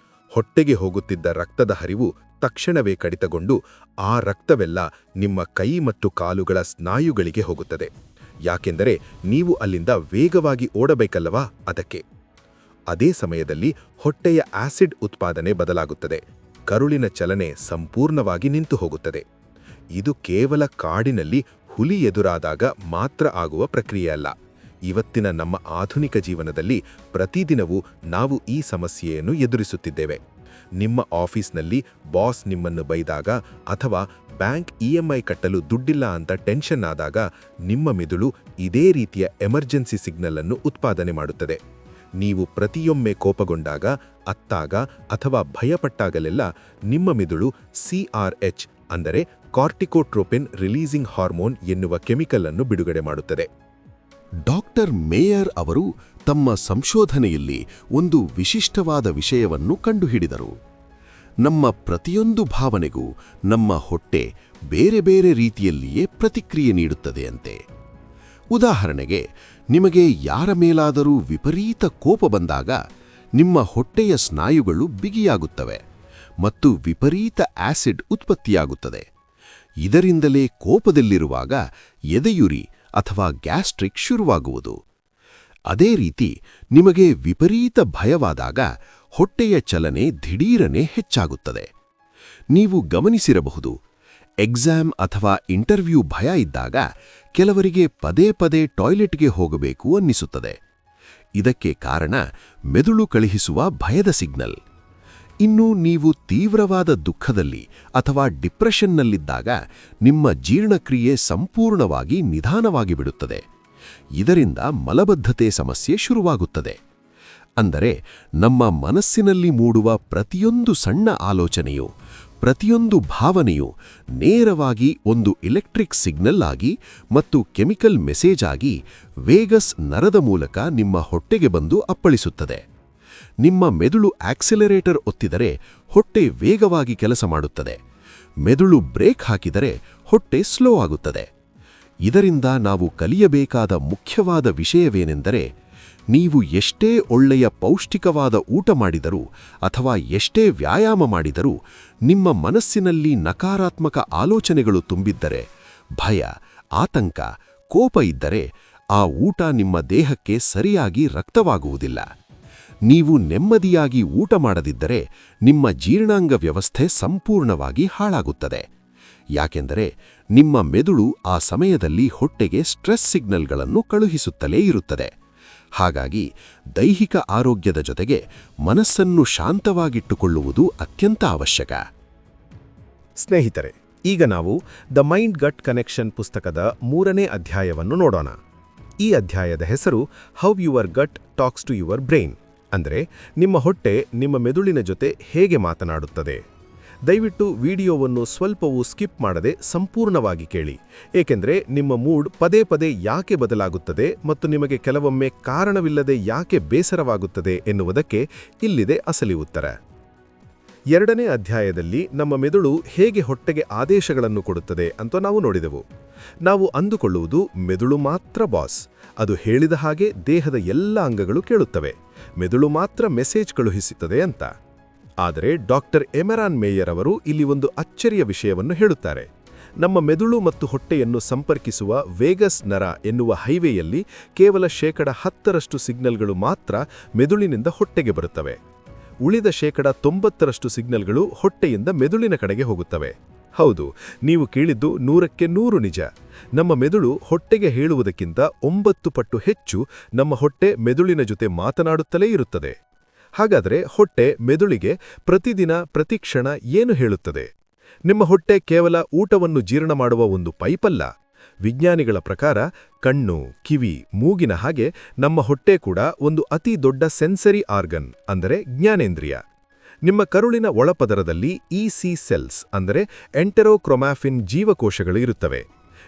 ಹೊಟ್ಟೆಗೆ ಹೋಗುತ್ತಿದ್ದ ರಕ್ತದ ಹರಿವು ತಕ್ಷಣವೇ ಕಡಿತಗೊಂಡು ಆ ರಕ್ತವೆಲ್ಲ ನಿಮ್ಮ ಕೈ ಮತ್ತು ಕಾಲುಗಳ ಸ್ನಾಯುಗಳಿಗೆ ಹೋಗುತ್ತದೆ. ಯಾಕೆಂದರೆ ನೀವು ಅಲ್ಲಿಂದ ವೇಗವಾಗಿ ಓಡಬೇಕಲ್ಲವಾ, ಅದಕ್ಕೆ. ಅದೇ ಸಮಯದಲ್ಲಿ ಹೊಟ್ಟೆಯ ಆಸಿಡ್ ಉತ್ಪಾದನೆ ಬದಲಾಗುತ್ತದೆ. ಕರುಳಿನ ಚಲನೆ ಸಂಪೂರ್ಣವಾಗಿ ನಿಂತು ಹೋಗುತ್ತದೆ. ಇದು ಕೇವಲ ಕಾಡಿನಲ್ಲಿ ಹುಲಿ ಎದುರಾದಾಗ ಮಾತ್ರ ಆಗುವ ಪ್ರಕ್ರಿಯೆಯಲ್ಲ. ಇವತ್ತಿನ ನಮ್ಮ ಆಧುನಿಕ ಜೀವನದಲ್ಲಿ ಪ್ರತಿದಿನವೂ ನಾವು ಈ ಸಮಸ್ಯೆಯನ್ನು ಎದುರಿಸುತ್ತಿದ್ದೇವೆ. ನಿಮ್ಮ ಆಫೀಸ್ನಲ್ಲಿ ಬಾಸ್ ನಿಮ್ಮನ್ನು ಬೈದಾಗ ಅಥವಾ ಬ್ಯಾಂಕ್ ಇಎಂಐ ಕಟ್ಟಲು ದುಡ್ಡಿಲ್ಲ ಅಂತ ಟೆನ್ಷನ್ ಆದಾಗ ನಿಮ್ಮ ಮೆದುಳು ಇದೇ ರೀತಿಯ ಎಮರ್ಜೆನ್ಸಿ ಸಿಗ್ನಲ್ ಅನ್ನು ಉತ್ಪಾದನೆ ಮಾಡುತ್ತದೆ. ನೀವು ಪ್ರತಿಯೊಮ್ಮೆ ಕೋಪಗೊಂಡಾಗ, ಅತ್ತಾಗ ಅಥವಾ ಭಯಪಟ್ಟಾಗಲೆಲ್ಲ ನಿಮ್ಮ ಮೆದುಳು CRH ಅಂದರೆ ಕಾರ್ಟಿಕೋಟ್ರೋಪಿನ್ ರಿಲೀಸಿಂಗ್ ಹಾರ್ಮೋನ್ ಎನ್ನುವ ಕೆಮಿಕಲ್ ಅನ್ನು ಬಿಡುಗಡೆ ಮಾಡುತ್ತದೆ. ಡಾಕ್ಟರ್ ಮೇಯರ್ ಅವರು ತಮ್ಮ ಸಂಶೋಧನೆಯಲ್ಲಿ ಒಂದು ವಿಶಿಷ್ಟವಾದ ವಿಷಯವನ್ನು ಕಂಡುಹಿಡಿದರು. ನಮ್ಮ ಪ್ರತಿಯೊಂದು ಭಾವನೆಗೂ ನಮ್ಮ ಹೊಟ್ಟೆ ಬೇರೆ ಬೇರೆ ರೀತಿಯಲ್ಲಿಯೇ ಪ್ರತಿಕ್ರಿಯೆ ನೀಡುತ್ತದೆಯಂತೆ. ಉದಾಹರಣೆಗೆ, ನಿಮಗೆ ಯಾರ ಮೇಲಾದರೂ ವಿಪರೀತ ಕೋಪ ಬಂದಾಗ ನಿಮ್ಮ ಹೊಟ್ಟೆಯ ಸ್ನಾಯುಗಳು ಬಿಗಿಯಾಗುತ್ತವೆ ಮತ್ತು ವಿಪರೀತ ಆಸಿಡ್ ಉತ್ಪತ್ತಿಯಾಗುತ್ತದೆ. ಇದರಿಂದಲೇ ಕೋಪದಲ್ಲಿರುವಾಗ ಎದೆಯುರಿ ಅಥವಾ ಗ್ಯಾಸ್ಟ್ರಿಕ್ ಶುರುವಾಗುವುದು. ಅದೇ ರೀತಿ ನಿಮಗೆ ವಿಪರೀತ ಭಯವಾದಾಗ ಹೊಟ್ಟೆಯ ಚಲನೆ ದಿಢೀರನೆ ಹೆಚ್ಚಾಗುತ್ತದೆ. ನೀವು ಗಮನಿಸಿರಬಹುದು, ಎಕ್ಸಾಮ್ ಅಥವಾ ಇಂಟರ್ವ್ಯೂ ಭಯ ಇದ್ದಾಗ ಕೆಲವರಿಗೆ ಪದೇ ಪದೇ ಟಾಯ್ಲೆಟ್ಗೆ ಹೋಗಬೇಕು ಅನ್ನಿಸುತ್ತದೆ. ಇದಕ್ಕೆ ಕಾರಣ ಮೆದುಳು ಕಳುಹಿಸುವ ಭಯದ ಸಿಗ್ನಲ್. ಇನ್ನು ನೀವು ತೀವ್ರವಾದ ದುಃಖದಲ್ಲಿ ಅಥವಾ ಡಿಪ್ರೆಷನ್ನಲ್ಲಿದ್ದಾಗ ನಿಮ್ಮ ಜೀರ್ಣಕ್ರಿಯೆ ಸಂಪೂರ್ಣವಾಗಿ ನಿಧಾನವಾಗಿ ಬಿಡುತ್ತದೆ. ಇದರಿಂದ ಮಲಬದ್ಧತೆ ಸಮಸ್ಯೆ ಶುರುವಾಗುತ್ತದೆ. ಅಂದರೆ ನಮ್ಮ ಮನಸ್ಸಿನಲ್ಲಿ ಮೂಡುವ ಪ್ರತಿಯೊಂದು ಸಣ್ಣ ಆಲೋಚನೆಯು, ಪ್ರತಿಯೊಂದು ಭಾವನೆಯು ನೇರವಾಗಿ ಒಂದು ಎಲೆಕ್ಟ್ರಿಕ್ ಸಿಗ್ನಲ್ ಆಗಿ ಮತ್ತು ಕೆಮಿಕಲ್ ಮೆಸೇಜ್ ಆಗಿ ವೇಗಸ್ ನರದ ಮೂಲಕ ನಿಮ್ಮ ಹೊಟ್ಟೆಗೆ ಬಂದು ಅಪ್ಪಳಿಸುತ್ತದೆ. ನಿಮ್ಮ ಮೆದುಳು ಆಕ್ಸಿಲರೇಟರ್ ಒತ್ತಿದರೆ ಹೊಟ್ಟೆ ವೇಗವಾಗಿ ಕೆಲಸ ಮಾಡುತ್ತದೆ. ಮೆದುಳು ಬ್ರೇಕ್ ಹಾಕಿದರೆ ಹೊಟ್ಟೆ ಸ್ಲೋ ಆಗುತ್ತದೆ. ಇದರಿಂದ ನಾವು ಕಲಿಯಬೇಕಾದ ಮುಖ್ಯವಾದ ವಿಷಯವೇನೆಂದರೆ, ನೀವು ಎಷ್ಟೇ ಒಳ್ಳೆಯ ಪೌಷ್ಟಿಕವಾದ ಊಟ ಮಾಡಿದರೂ ಅಥವಾ ಎಷ್ಟೇ ವ್ಯಾಯಾಮ ಮಾಡಿದರೂ ನಿಮ್ಮ ಮನಸ್ಸಿನಲ್ಲಿ ನಕಾರಾತ್ಮಕ ಆಲೋಚನೆಗಳು ತುಂಬಿದ್ದರೆ, ಭಯ, ಆತಂಕ, ಕೋಪ ಇದ್ದರೆ ಆ ಊಟ ನಿಮ್ಮ ದೇಹಕ್ಕೆ ಸರಿಯಾಗಿ ರಕ್ತವಾಗುವುದಿಲ್ಲ. ನೀವು ನೆಮ್ಮದಿಯಾಗಿ ಊಟ ಮಾಡದಿದ್ದರೆ ನಿಮ್ಮ ಜೀರ್ಣಾಂಗ ವ್ಯವಸ್ಥೆ ಸಂಪೂರ್ಣವಾಗಿ ಹಾಳಾಗುತ್ತದೆ. ಯಾಕೆಂದರೆ ನಿಮ್ಮ ಮೆದುಳು ಆ ಸಮಯದಲ್ಲಿ ಹೊಟ್ಟೆಗೆ ಸ್ಟ್ರೆಸ್ ಸಿಗ್ನಲ್ಗಳನ್ನು ಕಳುಹಿಸುತ್ತಲೇ ಇರುತ್ತದೆ. ಹಾಗಾಗಿ ದೈಹಿಕ ಆರೋಗ್ಯದ ಜೊತೆಗೆ ಮನಸ್ಸನ್ನು ಶಾಂತವಾಗಿಟ್ಟುಕೊಳ್ಳುವುದು ಅತ್ಯಂತ ಅವಶ್ಯಕ. ಸ್ನೇಹಿತರೆ, ಈಗ ನಾವು ದ ಮೈಂಡ್ ಗಟ್ ಕನೆಕ್ಷನ್ ಪುಸ್ತಕದ 3ನೇ ಅಧ್ಯಾಯವನ್ನು ನೋಡೋಣ. ಈ ಅಧ್ಯಾಯದ ಹೆಸರು how your gut talks to your brain, ಅಂದರೆ ನಿಮ್ಮ ಹೊಟ್ಟೆ ನಿಮ್ಮ ಮೆದುಳಿನ ಜೊತೆ ಹೇಗೆ ಮಾತನಾಡುತ್ತದೆ. ದಯವಿಟ್ಟು ವಿಡಿಯೋವನ್ನು ಸ್ವಲ್ಪವೂ ಸ್ಕಿಪ್ ಮಾಡದೆ ಸಂಪೂರ್ಣವಾಗಿ ಕೇಳಿ, ಏಕೆಂದರೆ ನಿಮ್ಮ ಮೂಡ್ ಪದೇ ಪದೇ ಯಾಕೆ ಬದಲಾಗುತ್ತದೆ ಮತ್ತು ನಿಮಗೆ ಕೆಲವೊಮ್ಮೆ ಕಾರಣವಿಲ್ಲದೆ ಯಾಕೆ ಬೇಸರವಾಗುತ್ತದೆ ಎನ್ನುವುದಕ್ಕೆ ಇಲ್ಲಿದೆ ಅಸಲಿ ಉತ್ತರ. 2ನೇ ಅಧ್ಯಾಯದಲ್ಲಿ ನಮ್ಮ ಮೆದುಳು ಹೇಗೆ ಹೊಟ್ಟೆಗೆ ಆದೇಶಗಳನ್ನು ಕೊಡುತ್ತದೆ ಅಂತ ನಾವು ನೋಡಿದೆವು. ನಾವು ಅಂದುಕೊಳ್ಳುವುದು ಮೆದುಳು ಮಾತ್ರ ಬಾಸ್, ಅದು ಹೇಳಿದ ಹಾಗೆ ದೇಹದ ಎಲ್ಲ ಅಂಗಗಳು ಕೇಳುತ್ತವೆ, ಮೆದುಳು ಮಾತ್ರ ಮೆಸೇಜ್ ಕಳುಹಿಸುತ್ತದೆ ಅಂತ. ಆದರೆ ಡಾಕ್ಟರ್ ಎಮೆರಾನ್ ಮೇಯರ್ ಅವರು ಇಲ್ಲಿ ಒಂದು ಅಚ್ಚರಿಯ ವಿಷಯವನ್ನು ಹೇಳುತ್ತಾರೆ. ನಮ್ಮ ಮೆದುಳು ಮತ್ತು ಹೊಟ್ಟೆಯನ್ನು ಸಂಪರ್ಕಿಸುವ ವೇಗಸ್ ನರ ಎನ್ನುವ ಹೈವೇಯಲ್ಲಿ ಕೇವಲ 10% ಸಿಗ್ನಲ್ಗಳು ಮಾತ್ರ ಮೆದುಳಿನಿಂದ ಹೊಟ್ಟೆಗೆ ಬರುತ್ತವೆ. ಉಳಿದ 90% ಸಿಗ್ನಲ್ಗಳು ಹೊಟ್ಟೆಯಿಂದ ಮೆದುಳಿನ ಕಡೆಗೆ ಹೋಗುತ್ತವೆ. ಹೌದು, ನೀವು ಕೇಳಿದ್ದು 100ಕ್ಕೆ 100 ನಿಜ. ನಮ್ಮ ಮೆದುಳು ಹೊಟ್ಟೆಗೆ ಹೇಳುವುದಕ್ಕಿಂತ 9 ಪಟ್ಟು ಹೆಚ್ಚು ನಮ್ಮ ಹೊಟ್ಟೆ ಮೆದುಳಿನ ಜೊತೆ ಮಾತನಾಡುತ್ತಲೇ ಇರುತ್ತದೆ. ಹಾಗಾದರೆ ಹೊಟ್ಟೆ ಮೆದುಳಿಗೆ ಪ್ರತಿದಿನ ಪ್ರತಿಕ್ಷಣ ಏನು ಹೇಳುತ್ತದೆ? ನಿಮ್ಮ ಹೊಟ್ಟೆ ಕೇವಲ ಊಟವನ್ನು ಜೀರ್ಣ ಮಾಡುವ ಒಂದು ಪೈಪಲ್ಲ. ವಿಜ್ಞಾನಿಗಳ ಪ್ರಕಾರ ಕಣ್ಣು, ಕಿವಿ, ಮೂಗಿನ ಹಾಗೆ ನಮ್ಮ ಹೊಟ್ಟೆ ಕೂಡ ಒಂದು ಅತಿ ದೊಡ್ಡ ಸೆನ್ಸರಿ ಆರ್ಗನ್, ಅಂದರೆ ಜ್ಞಾನೇಂದ್ರಿಯ. ನಿಮ್ಮ ಕರುಳಿನ ಒಳಪದರದಲ್ಲಿ EC ಸೆಲ್ಸ್ ಅಂದರೆ ಎಂಟೆರೋಕ್ರೊಮ್ಯಾಫಿನ್ ಜೀವಕೋಶಗಳು ಇರುತ್ತವೆ.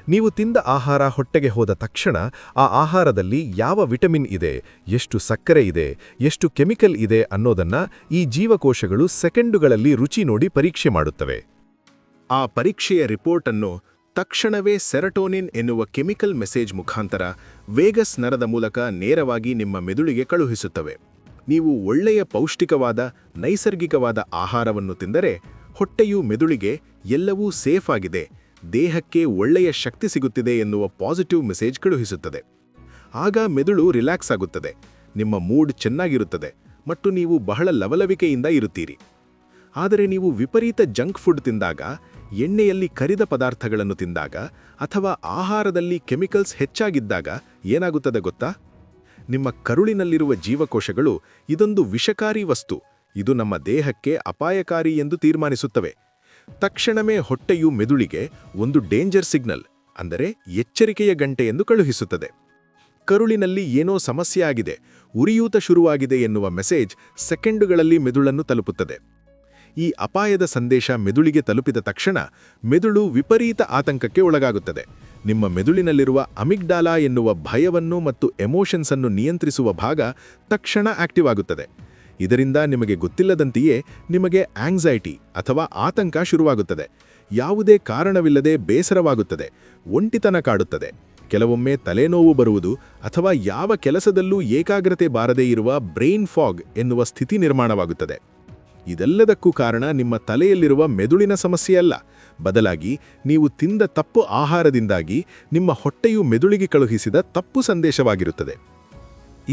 ನೀವು ತಿಂದ ಆಹಾರ ಹೊಟ್ಟೆಗೆ ಹೋದ ತಕ್ಷಣ ಆ ಆಹಾರದಲ್ಲಿ ಯಾವ ವಿಟಮಿನ್ ಇದೆ, ಎಷ್ಟು ಸಕ್ಕರೆ ಇದೆ, ಎಷ್ಟು ಕೆಮಿಕಲ್ ಇದೆ ಅನ್ನೋದನ್ನ ಈ ಜೀವಕೋಶಗಳು ಸೆಕೆಂಡುಗಳಲ್ಲಿ ರುಚಿ ನೋಡಿ ಪರೀಕ್ಷೆ ಮಾಡುತ್ತವೆ. ಆ ಪರೀಕ್ಷೆಯ ರಿಪೋರ್ಟನ್ನು ತಕ್ಷಣವೇ ಸೆರಟೋನಿನ್ ಎನ್ನುವ ಕೆಮಿಕಲ್ ಮೆಸೇಜ್ ಮುಖಾಂತರ ವೇಗಸ್ ನರದ ಮೂಲಕ ನೇರವಾಗಿ ನಿಮ್ಮ ಮೆದುಳಿಗೆ ಕಳುಹಿಸುತ್ತವೆ. ನೀವು ಒಳ್ಳೆಯ ಪೌಷ್ಟಿಕವಾದ ನೈಸರ್ಗಿಕವಾದ ಆಹಾರವನ್ನು ತಿಂದರೆ ಹೊಟ್ಟೆಯು ಮೆದುಳಿಗೆ ಎಲ್ಲವೂ ಸೇಫ್ ಆಗಿದೆ, ದೇಹಕ್ಕೆ ಒಳ್ಳೆಯ ಶಕ್ತಿ ಸಿಗುತ್ತಿದೆ ಎನ್ನುವ ಪಾಸಿಟಿವ್ ಮೆಸೇಜ್ ಕಳುಹಿಸುತ್ತದೆ. ಆಗ ಮೆದುಳು ರಿಲ್ಯಾಕ್ಸ್ ಆಗುತ್ತದೆ, ನಿಮ್ಮ ಮೂಡ್ ಚೆನ್ನಾಗಿರುತ್ತದೆ ಮತ್ತು ನೀವು ಬಹಳ ಲವಲವಿಕೆಯಿಂದ ಇರುತ್ತೀರಿ. ಆದರೆ ನೀವು ವಿಪರೀತ ಜಂಕ್ ಫುಡ್ ತಿಂದಾಗ, ಎಣ್ಣೆಯಲ್ಲಿ ಕರಿದ ಪದಾರ್ಥಗಳನ್ನು ತಿಂದಾಗ ಅಥವಾ ಆಹಾರದಲ್ಲಿ ಕೆಮಿಕಲ್ಸ್ ಹೆಚ್ಚಾಗಿದ್ದಾಗ ಏನಾಗುತ್ತದೆ ಗೊತ್ತಾ? ನಿಮ್ಮ ಕರುಳಿನಲ್ಲಿರುವ ಜೀವಕೋಶಗಳು ಇದೊಂದು ವಿಷಕಾರಿ ವಸ್ತು, ಇದು ನಮ್ಮ ದೇಹಕ್ಕೆ ಅಪಾಯಕಾರಿ ಎಂದು ತೀರ್ಮಾನಿಸುತ್ತವೆ. ತಕ್ಷಣವೇ ಹೊಟ್ಟೆಯು ಮೆದುಳಿಗೆ ಒಂದು ಡೇಂಜರ್ ಸಿಗ್ನಲ್, ಅಂದರೆ ಎಚ್ಚರಿಕೆಯ ಗಂಟೆಯನ್ನು ಕಳುಹಿಸುತ್ತದೆ. ಕರುಳಿನಲ್ಲಿ ಏನೋ ಸಮಸ್ಯೆ ಆಗಿದೆ, ಉರಿಯೂತ ಶುರುವಾಗಿದೆ ಎನ್ನುವ ಮೆಸೇಜ್ ಸೆಕೆಂಡುಗಳಲ್ಲಿ ಮೆದುಳನ್ನು ತಲುಪುತ್ತದೆ. ಈ ಅಪಾಯದ ಸಂದೇಶ ಮೆದುಳಿಗೆ ತಲುಪಿದ ತಕ್ಷಣ ಮೆದುಳು ವಿಪರೀತ ಆತಂಕಕ್ಕೆ ಒಳಗಾಗುತ್ತದೆ. ನಿಮ್ಮ ಮೆದುಳಿನಲ್ಲಿರುವ ಅಮಿಗ್ಡಾಲಾ ಎನ್ನುವ ಭಯವನ್ನು ಮತ್ತು ಎಮೋಷನ್ಸ್ ಅನ್ನು ನಿಯಂತ್ರಿಸುವ ಭಾಗ ತಕ್ಷಣ ಆಕ್ಟಿವ್ ಆಗುತ್ತದೆ. ಇದರಿಂದ ನಿಮಗೆ ಗೊತ್ತಿಲ್ಲದಂತೆಯೇ ನಿಮಗೆ ಆಂಗ್ಸೈಟಿ ಅಥವಾ ಆತಂಕ ಶುರುವಾಗುತ್ತದೆ. ಯಾವುದೇ ಕಾರಣವಿಲ್ಲದೆ ಬೇಸರವಾಗುತ್ತದೆ, ಒಂಟಿತನ ಕಾಡುತ್ತದೆ, ಕೆಲವೊಮ್ಮೆ ತಲೆನೋವು ಬರುವುದು ಅಥವಾ ಯಾವ ಕೆಲಸದಲ್ಲೂ ಏಕಾಗ್ರತೆ ಬಾರದೇ ಇರುವ ಬ್ರೈನ್ ಫಾಗ್ ಎನ್ನುವ ಸ್ಥಿತಿ ನಿರ್ಮಾಣವಾಗುತ್ತದೆ. ಇದೆಲ್ಲದಕ್ಕೂ ಕಾರಣ ನಿಮ್ಮ ತಲೆಯಲ್ಲಿರುವ ಮೆದುಳಿನ ಸಮಸ್ಯೆಯಲ್ಲ, ಬದಲಾಗಿ ನೀವು ತಿಂದ ತಪ್ಪು ಆಹಾರದಿಂದಾಗಿ ನಿಮ್ಮ ಹೊಟ್ಟೆಯು ಮೆದುಳಿಗೆ ಕಳುಹಿಸಿದ ತಪ್ಪು ಸಂದೇಶವಾಗಿರುತ್ತದೆ.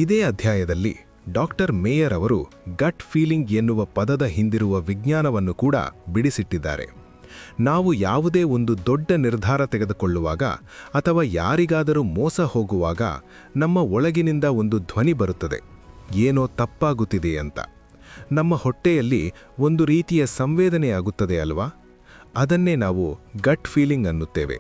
ಇದೇ ಅಧ್ಯಾಯದಲ್ಲಿ ಡಾಕ್ಟರ್ ಮೇಯರ್ ಅವರು ಗಟ್ ಫೀಲಿಂಗ್ ಎನ್ನುವ ಪದದ ಹಿಂದಿರುವ ವಿಜ್ಞಾನವನ್ನು ಕೂಡ ಬಿಡಿಸಿಟ್ಟಿದ್ದಾರೆ. ನಾವು ಯಾವುದೇ ಒಂದು ದೊಡ್ಡ ನಿರ್ಧಾರ ತೆಗೆದುಕೊಳ್ಳುವಾಗ ಅಥವಾ ಯಾರಿಗಾದರೂ ಮೋಸ ಹೋಗುವಾಗ ನಮ್ಮ ಒಳಗಿನಿಂದ ಒಂದು ಧ್ವನಿ ಬರುತ್ತದೆ, ಏನೋ ತಪ್ಪಾಗುತ್ತಿದೆ ಅಂತ. ನಮ್ಮ ಹೊಟ್ಟೆಯಲ್ಲಿ ಒಂದು ರೀತಿಯ ಸಂವೇದನೆಯಾಗುತ್ತದೆ ಅಲ್ವಾ? ಅದನ್ನೇ ನಾವು ಗಟ್ ಫೀಲಿಂಗ್ ಅನ್ನುತ್ತೇವೆ.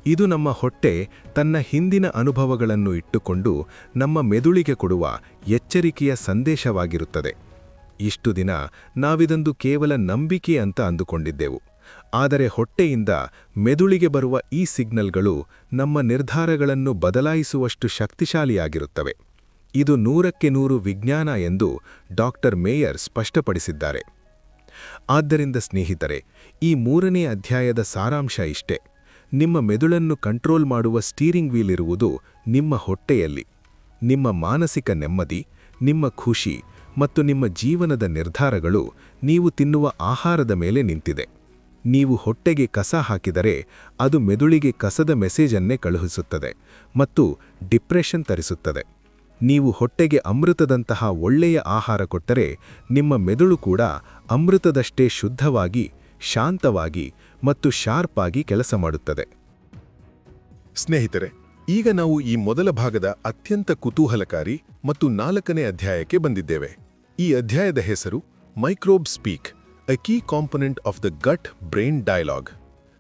ಇದು ನಮ್ಮ ಹೊಟ್ಟೆ ತನ್ನ ಹಿಂದಿನ ಅನುಭವಗಳನ್ನು ಇಟ್ಟುಕೊಂಡು ನಮ್ಮ ಮೆದುಳಿಗೆ ಕೊಡುವ ಎಚ್ಚರಿಕೆಯ ಸಂದೇಶವಾಗಿರುತ್ತದೆ. ಇಷ್ಟು ದಿನ ನಾವಿದೊಂದು ಕೇವಲ ನಂಬಿಕೆ ಅಂತ ಅಂದುಕೊಂಡಿದ್ದೆವು. ಆದರೆ ಹೊಟ್ಟೆಯಿಂದ ಮೆದುಳಿಗೆ ಬರುವ ಈ ಸಿಗ್ನಲ್ಗಳು ನಮ್ಮ ನಿರ್ಧಾರಗಳನ್ನು ಬದಲಾಯಿಸುವಷ್ಟು ಶಕ್ತಿಶಾಲಿಯಾಗಿರುತ್ತವೆ. ಇದು 100ಕ್ಕೆ 100 ವಿಜ್ಞಾನ ಎಂದು ಡಾಕ್ಟರ್ ಮೇಯರ್ ಸ್ಪಷ್ಟಪಡಿಸಿದ್ದಾರೆ. ಆದ್ದರಿಂದ ಸ್ನೇಹಿತರೆ, ಈ 3ನೇ ಅಧ್ಯಾಯದ ಸಾರಾಂಶ ಇಷ್ಟೇ: ನಿಮ್ಮ ಮೆದುಳನ್ನು ಕಂಟ್ರೋಲ್ ಮಾಡುವ ಸ್ಟೀರಿಂಗ್ ವೀಲ್ ಇರುವುದು ನಿಮ್ಮ ಹೊಟ್ಟೆಯಲ್ಲಿ. ನಿಮ್ಮ ಮಾನಸಿಕ ನೆಮ್ಮದಿ, ನಿಮ್ಮ ಖುಷಿ ಮತ್ತು ನಿಮ್ಮ ಜೀವನದ ನಿರ್ಧಾರಗಳು ನೀವು ತಿನ್ನುವ ಆಹಾರದ ಮೇಲೆ ನಿಂತಿದೆ. ನೀವು ಹೊಟ್ಟೆಗೆ ಕಸ ಹಾಕಿದರೆ ಅದು ಮೆದುಳಿಗೆ ಕಸದ ಮೆಸೇಜನ್ನೇ ಕಳುಹಿಸುತ್ತದೆ ಮತ್ತು ಡಿಪ್ರೆಷನ್ ತರಿಸುತ್ತದೆ. ನೀವು ಹೊಟ್ಟೆಗೆ ಅಮೃತದಂತಹ ಒಳ್ಳೆಯ ಆಹಾರ ಕೊಟ್ಟರೆ ನಿಮ್ಮ ಮೆದುಳು ಕೂಡ ಅಮೃತದಷ್ಟೇ ಶುದ್ಧವಾಗಿ, ಶಾಂತವಾಗಿ ಮತ್ತು ಶಾರ್ಪ್ ಆಗಿ ಕೆಲಸ ಮಾಡುತ್ತದೆ. ಸ್ನೇಹಿತರೆ, ಈಗ ನಾವು ಈ ಮೊದಲ ಭಾಗದ ಅತ್ಯಂತ ಕುತೂಹಲಕಾರಿ ಮತ್ತು 4ನೇ ಅಧ್ಯಾಯಕ್ಕೆ ಬಂದಿದ್ದೇವೆ. ಈ ಅಧ್ಯಾಯದ ಹೆಸರು microbe speak, a key component of the gut brain dialogue.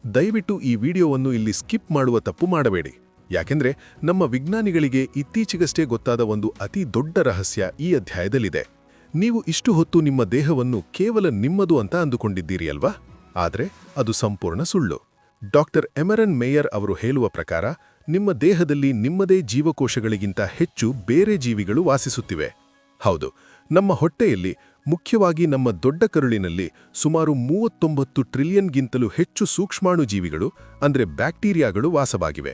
ದಯವಿಟ್ಟು ಈ ವಿಡಿಯೋವನ್ನು ಇಲ್ಲಿ ಸ್ಕಿಪ್ ಮಾಡುವ ತಪ್ಪು ಮಾಡಬೇಡಿ, ಯಾಕೆಂದ್ರೆ ನಮ್ಮ ವಿಜ್ಞಾನಿಗಳಿಗೆ ಇತ್ತೀಚೆಗಷ್ಟೇ ಗೊತ್ತಾದ ಒಂದು ಅತಿ ದೊಡ್ಡ ರಹಸ್ಯ ಈ ಅಧ್ಯಾಯದಲ್ಲಿದೆ. ನೀವು ಇಷ್ಟು ಹೊತ್ತು ನಿಮ್ಮ ದೇಹವನ್ನು ಕೇವಲ ನಿಮ್ಮದು ಅಂತ ಅಂದುಕೊಂಡಿದ್ದೀರಿ ಅಲ್ವಾ? ಆದರೆ ಅದು ಸಂಪೂರ್ಣ ಸುಳ್ಳು. ಡಾಕ್ಟರ್ ಎಮರನ್ ಮೇಯರ್ ಅವರು ಹೇಳುವ ಪ್ರಕಾರ ನಿಮ್ಮ ದೇಹದಲ್ಲಿ ನಿಮ್ಮದೇ ಜೀವಕೋಶಗಳಿಗಿಂತ ಹೆಚ್ಚು ಬೇರೆ ಜೀವಿಗಳು ವಾಸಿಸುತ್ತಿವೆ. ಹೌದು, ನಮ್ಮ ಹೊಟ್ಟೆಯಲ್ಲಿ, ಮುಖ್ಯವಾಗಿ ನಮ್ಮ ದೊಡ್ಡ ಕರುಳಿನಲ್ಲಿ ಸುಮಾರು 39 ಟ್ರಿಲಿಯನ್ಗಿಂತಲೂ ಹೆಚ್ಚು ಸೂಕ್ಷ್ಮಾಣು ಜೀವಿಗಳು ಅಂದರೆ ಬ್ಯಾಕ್ಟೀರಿಯಾಗಳು ವಾಸವಾಗಿವೆ.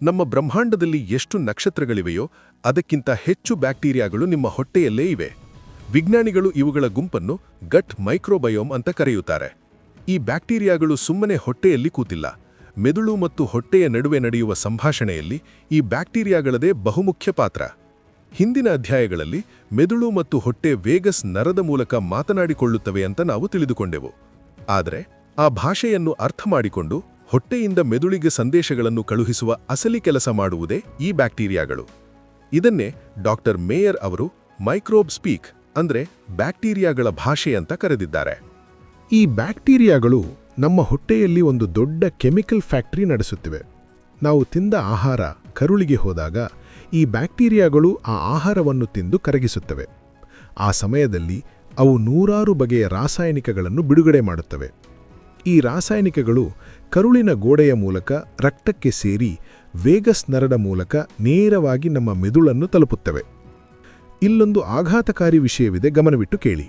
ನಮ್ಮ ಬ್ರಹ್ಮಾಂಡದಲ್ಲಿ ಎಷ್ಟು ನಕ್ಷತ್ರಗಳಿವೆಯೋ ಅದಕ್ಕಿಂತ ಹೆಚ್ಚು ಬ್ಯಾಕ್ಟೀರಿಯಾಗಳು ನಿಮ್ಮ ಹೊಟ್ಟೆಯಲ್ಲೇ ಇವೆ. ವಿಜ್ಞಾನಿಗಳು ಇವುಗಳ ಗುಂಪನ್ನು ಗಟ್ ಮೈಕ್ರೋಬಯೋಮ್ ಅಂತ ಕರೆಯುತ್ತಾರೆ. ಈ ಬ್ಯಾಕ್ಟೀರಿಯಾಗಳು ಸುಮ್ಮನೆ ಹೊಟ್ಟೆಯಲ್ಲಿ ಕೂತಿಲ್ಲ. ಮೆದುಳು ಮತ್ತು ಹೊಟ್ಟೆಯ ನಡುವೆ ನಡೆಯುವ ಸಂಭಾಷಣೆಯಲ್ಲಿ ಈ ಬ್ಯಾಕ್ಟೀರಿಯಾಗಳದೇ ಬಹುಮುಖ್ಯ ಪಾತ್ರ. ಹಿಂದಿನ ಅಧ್ಯಾಯಗಳಲ್ಲಿ ಮೆದುಳು ಮತ್ತು ಹೊಟ್ಟೆ ವೇಗಸ್ ನರದ ಮೂಲಕ ಮಾತನಾಡಿಕೊಳ್ಳುತ್ತವೆ ಅಂತ ನಾವು ತಿಳಿದುಕೊಂಡೆವು. ಆದರೆ ಆ ಭಾಷೆಯನ್ನು ಅರ್ಥ ಮಾಡಿಕೊಂಡು ಹೊಟ್ಟೆಯಿಂದ ಮೆದುಳಿಗೆ ಸಂದೇಶಗಳನ್ನು ಕಳುಹಿಸುವ ಅಸಲಿ ಕೆಲಸ ಮಾಡುವುದೇ ಈ ಬ್ಯಾಕ್ಟೀರಿಯಾಗಳು. ಇದನ್ನೇ ಡಾಕ್ಟರ್ ಮೇಯರ್ ಅವರು ಮೈಕ್ರೋಬ್ ಸ್ಪೀಕ್ ಅಂದ್ರೆ ಬ್ಯಾಕ್ಟೀರಿಯಾಗಳ ಭಾಷೆ ಅಂತ ಕರೆದಿದ್ದಾರೆ. ಈ ಬ್ಯಾಕ್ಟೀರಿಯಾಗಳು ನಮ್ಮ ಹೊಟ್ಟೆಯಲ್ಲಿ ಒಂದು ದೊಡ್ಡ ಕೆಮಿಕಲ್ ಫ್ಯಾಕ್ಟರಿ ನಡೆಸುತ್ತಿವೆ. ನಾವು ತಿಂದ ಆಹಾರ ಕರುಳಿಗೆ ಹೋದಾಗ ಈ ಬ್ಯಾಕ್ಟೀರಿಯಾಗಳು ಆ ಆಹಾರವನ್ನು ತಿಂದು ಕರಗಿಸುತ್ತವೆ. ಆ ಸಮಯದಲ್ಲಿ ಅವು ನೂರಾರು ಬಗೆಯ ರಾಸಾಯನಿಕಗಳನ್ನು ಬಿಡುಗಡೆ ಮಾಡುತ್ತವೆ. ಈ ರಾಸಾಯನಿಕಗಳು ಕರುಳಿನ ಗೋಡೆಯ ಮೂಲಕ ರಕ್ತಕ್ಕೆ ಸೇರಿ ವೇಗಸ್ ನರದ ಮೂಲಕ ನೇರವಾಗಿ ನಮ್ಮ ಮೆದುಳನ್ನು ತಲುಪುತ್ತವೆ. ಇಲ್ಲೊಂದು ಆಘಾತಕಾರಿ ವಿಷಯವಿದೆ, ಗಮನವಿಟ್ಟು ಕೇಳಿ.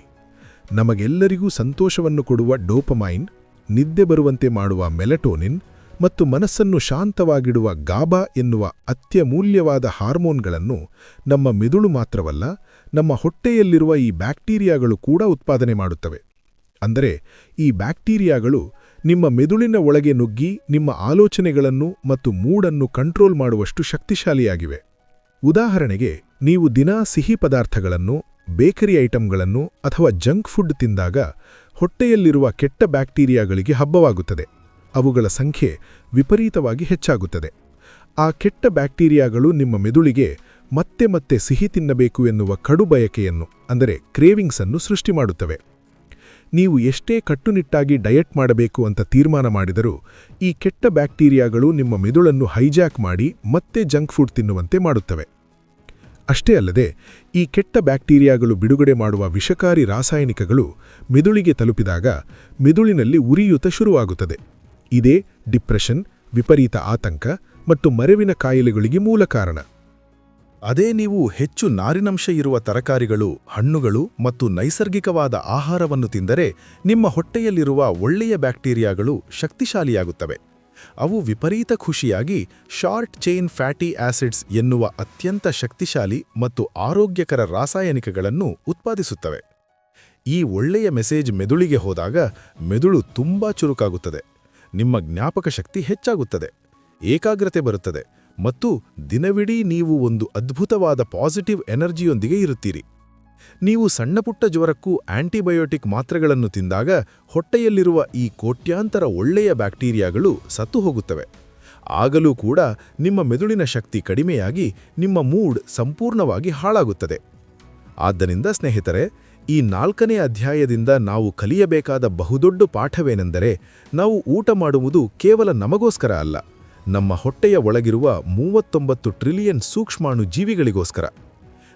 ನಮಗೆಲ್ಲರಿಗೂ ಸಂತೋಷವನ್ನು ಕೊಡುವ ಡೋಪಮೈನ್, ನಿದ್ದೆ ಬರುವಂತೆ ಮಾಡುವ ಮೆಲಟೋನಿನ್ ಮತ್ತು ಮನಸ್ಸನ್ನು ಶಾಂತವಾಗಿಡುವ ಗಾಬಾ ಎನ್ನುವ ಅತ್ಯಮೂಲ್ಯವಾದ ಹಾರ್ಮೋನ್ಗಳನ್ನು ನಮ್ಮ ಮೆದುಳು ಮಾತ್ರವಲ್ಲ, ನಮ್ಮ ಹೊಟ್ಟೆಯಲ್ಲಿರುವ ಈ ಬ್ಯಾಕ್ಟೀರಿಯಾಗಳು ಕೂಡ ಉತ್ಪಾದನೆ ಮಾಡುತ್ತವೆ. ಅಂದರೆ ಈ ಬ್ಯಾಕ್ಟೀರಿಯಾಗಳು ನಿಮ್ಮ ಮೆದುಳಿನ ಒಳಗೆ ನುಗ್ಗಿ ನಿಮ್ಮ ಆಲೋಚನೆಗಳನ್ನು ಮತ್ತು ಮೂಡನ್ನು ಕಂಟ್ರೋಲ್ ಮಾಡುವಷ್ಟು ಶಕ್ತಿಶಾಲಿಯಾಗಿವೆ. ಉದಾಹರಣೆಗೆ, ನೀವು ದಿನಾ ಸಿಹಿ ಪದಾರ್ಥಗಳನ್ನು, ಬೇಕರಿ ಐಟಂಗಳನ್ನು ಅಥವಾ ಜಂಕ್ ಫುಡ್ ತಿಂದಾಗ ಹೊಟ್ಟೆಯಲ್ಲಿರುವ ಕೆಟ್ಟ ಬ್ಯಾಕ್ಟೀರಿಯಾಗಳಿಗೆ ಹಬ್ಬವಾಗುತ್ತದೆ. ಅವುಗಳ ಸಂಖ್ಯೆ ವಿಪರೀತವಾಗಿ ಹೆಚ್ಚಾಗುತ್ತದೆ. ಆ ಕೆಟ್ಟ ಬ್ಯಾಕ್ಟೀರಿಯಾಗಳು ನಿಮ್ಮ ಮೆದುಳಿಗೆ ಮತ್ತೆ ಮತ್ತೆ ಸಿಹಿ ತಿನ್ನಬೇಕು ಎನ್ನುವ ಕಡು ಬಯಕೆಯನ್ನು ಅಂದರೆ ಕ್ರೇವಿಂಗ್ಸನ್ನು ಸೃಷ್ಟಿ ಮಾಡುತ್ತವೆ. ನೀವು ಎಷ್ಟೇ ಕಟ್ಟುನಿಟ್ಟಾಗಿ ಡಯಟ್ ಮಾಡಬೇಕು ಅಂತ ತೀರ್ಮಾನ ಮಾಡಿದರೂ ಈ ಕೆಟ್ಟ ಬ್ಯಾಕ್ಟೀರಿಯಾಗಳು ನಿಮ್ಮ ಮೆದುಳನ್ನು ಹೈಜಾಕ್ ಮಾಡಿ ಮತ್ತೆ ಜಂಕ್ ಫುಡ್ ತಿನ್ನುವಂತೆ ಮಾಡುತ್ತವೆ. ಅಷ್ಟೇ ಅಲ್ಲದೆ, ಈ ಕೆಟ್ಟ ಬ್ಯಾಕ್ಟೀರಿಯಾಗಳು ಬಿಡುಗಡೆ ಮಾಡುವ ವಿಷಕಾರಿ ರಾಸಾಯನಿಕಗಳು ಮೆದುಳಿಗೆ ತಲುಪಿದಾಗ ಮೆದುಳಿನಲ್ಲಿ ಉರಿಯೂತ ಶುರುವಾಗುತ್ತದೆ. ಇದೇ ಡಿಪ್ರೆಷನ್, ವಿಪರೀತ ಆತಂಕ ಮತ್ತು ಮರೆವಿನ ಕಾಯಿಲೆಗಳಿಗೆ ಮೂಲ ಕಾರಣ. ಅದೇ ನೀವು ಹೆಚ್ಚು ನಾರಿನಂಶ ಇರುವ ತರಕಾರಿಗಳು, ಹಣ್ಣುಗಳು ಮತ್ತು ನೈಸರ್ಗಿಕವಾದ ಆಹಾರವನ್ನು ತಿಂದರೆ ನಿಮ್ಮ ಹೊಟ್ಟೆಯಲ್ಲಿರುವ ಒಳ್ಳೆಯ ಬ್ಯಾಕ್ಟೀರಿಯಾಗಳು ಶಕ್ತಿಶಾಲಿಯಾಗುತ್ತವೆ. ಅವು ವಿಪರೀತ ಖುಷಿಯಾಗಿ ಶಾರ್ಟ್ ಚೈನ್ ಫ್ಯಾಟಿ ಆಸಿಡ್ಸ್ ಎನ್ನುವ ಅತ್ಯಂತ ಶಕ್ತಿಶಾಲಿ ಮತ್ತು ಆರೋಗ್ಯಕರ ರಾಸಾಯನಿಕಗಳನ್ನು ಉತ್ಪಾದಿಸುತ್ತವೆ. ಈ ಒಳ್ಳೆಯ ಮೆಸೇಜ್ ಮೆದುಳಿಗೆ ಹೋದಾಗ ಮೆದುಳು ತುಂಬಾ ಚುರುಕಾಗುತ್ತದೆ, ನಿಮ್ಮ ಜ್ಞಾಪಕ ಶಕ್ತಿ ಹೆಚ್ಚಾಗುತ್ತದೆ, ಏಕಾಗ್ರತೆ ಬರುತ್ತದೆ ಮತ್ತು ದಿನವಿಡೀ ನೀವು ಒಂದು ಅದ್ಭುತವಾದ ಪಾಸಿಟಿವ್ ಎನರ್ಜಿಯೊಂದಿಗೆ ಇರುತ್ತೀರಿ. ನೀವು ಸಣ್ಣಪುಟ್ಟ ಜ್ವರಕ್ಕೂ ಆಂಟಿಬಯೋಟಿಕ್ ಮಾತ್ರೆಗಳನ್ನು ತಿಂದಾಗ ಹೊಟ್ಟೆಯಲ್ಲಿರುವ ಈ ಕೋಟ್ಯಾಂತರ ಒಳ್ಳೆಯ ಬ್ಯಾಕ್ಟೀರಿಯಾಗಳು ಸತ್ತು ಹೋಗುತ್ತವೆ. ಆಗಲೂ ಕೂಡ ನಿಮ್ಮ ಮೆದುಳಿನ ಶಕ್ತಿ ಕಡಿಮೆಯಾಗಿ ನಿಮ್ಮ ಮೂಡ್ ಸಂಪೂರ್ಣವಾಗಿ ಹಾಳಾಗುತ್ತದೆ. ಆದ್ದರಿಂದ ಸ್ನೇಹಿತರೆ, ಈ 4ನೇ ಅಧ್ಯಾಯದಿಂದ ನಾವು ಕಲಿಯಬೇಕಾದ ಬಹುದೊಡ್ಡ ಪಾಠವೇನೆಂದರೆ, ನಾವು ಊಟ ಮಾಡುವುದು ಕೇವಲ ನಮಗೋಸ್ಕರ ಅಲ್ಲ, ನಮ್ಮ ಹೊಟ್ಟೆಯ ಒಳಗಿರುವ 39 ಟ್ರಿಲಿಯನ್ ಸೂಕ್ಷ್ಮಾಣು ಜೀವಿಗಳಿಗೋಸ್ಕರ.